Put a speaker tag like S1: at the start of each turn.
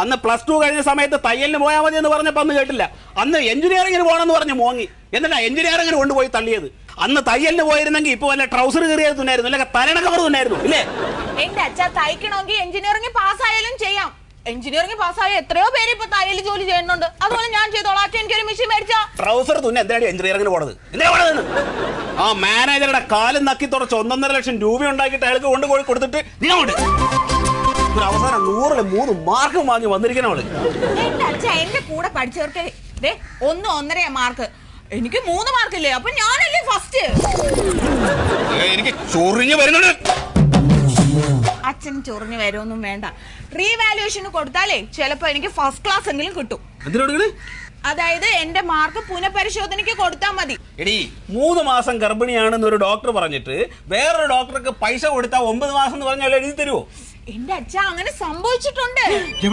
S1: അന്ന് +2 കഴിഞ്ഞ സമയത്ത് തയ്യലിന് പോയാൽ മതി എന്ന് പറഞ്ഞപ്പോൾ അന്ന് കേട്ടില്ല. അന്ന് എഞ്ചിനീയറിംഗിന് പോകണമെന്ന് പറഞ്ഞ് മോങ്ങി. എന്നിട്ടാ എഞ്ചിനീയറിംഗിന് കൊണ്ടുപോയി തള്ളിയത്. അന്ന് തയ്യലിന് പോയിരുന്നെങ്കിൽ ഇപ്പൊ വല്ല ട്രൗസർ കയറിയത് തുന്നായിരുന്നു, അല്ലെങ്കിൽ തലണ കവർ തുന്നായിരുന്നു ഇല്ലേ?
S2: എന്റെ അച്ഛാ തയ്ക്കണമെങ്കിൽ എഞ്ചിനീയറിംഗ് പാസ്സായാലും ചെയ്യാം. എഞ്ചിനീയറിംഗ് പാസ്സായ എത്രയോ പേര് ഇപ്പൊ തയ്യൽ ജോലി ചെയ്യുന്നുണ്ട്. അതുപോലെ ഞാൻ ചെയ്തോളാം. അച്ഛൻ എനിക്കൊരു മെഷീൻ മേടിച്ചാ.
S1: ട്രൗസർ തുന്ന എന്തിനാണ് എഞ്ചിനീയറിംഗിന് പോണത്? എന്തിനാ പോണത്? ആ മാനേജറുടെ കാലും നക്കി തുടച്ച് 1.5 ലക്ഷം രൂപ ഉണ്ടാക്കിയിട്ട് അയാൾക്ക് കൊണ്ടുപോയി കൊടുത്തിട്ട് നീ അങ്ങോട്ട് ഒരു അവസാനം 100-ൽ 3 മാർക്ക് വാങ്ങി വന്നിരിക്കണവള്.
S2: എന്റെ അച്ഛ എന്റെ കൂടെ പഠിച്ചവർക്ക് 1-1.5 മാർക്ക്, എനിക്ക് 3 മാർക്കില്ലേ? അപ്പൊ ഞാനല്ലേ ഫസ്റ്റ്.
S1: എനിക്ക് ചൊറിഞ്ഞു വരുന്നുണ്ട്.
S2: അച്ഛൻ ചൊറിഞ്ഞു വരുമൊന്നും വേണ്ട. റീവാലുവേഷന് കൊടുത്താലേ ചിലപ്പോ എനിക്ക് ഫസ്റ്റ് ക്ലാസ് എങ്കിലും കിട്ടും. അതായത് എന്റെ മാർക്ക് പുനഃപരിശോധനയ്ക്ക് കൊടുത്താൽ മതി.
S1: എടി 3 മാസം ഗർഭിണിയാണെന്ന് ഒരു ഡോക്ടർ പറഞ്ഞിട്ട് വേറൊരു ഡോക്ടർക്ക് പൈസ കൊടുത്താൽ 9 മാസം എന്ന് പറഞ്ഞാൽ എഴുതി തരുമോ?
S2: എന്റെ അച്ഛ അങ്ങനെ സംഭവിച്ചിട്ടുണ്ട്.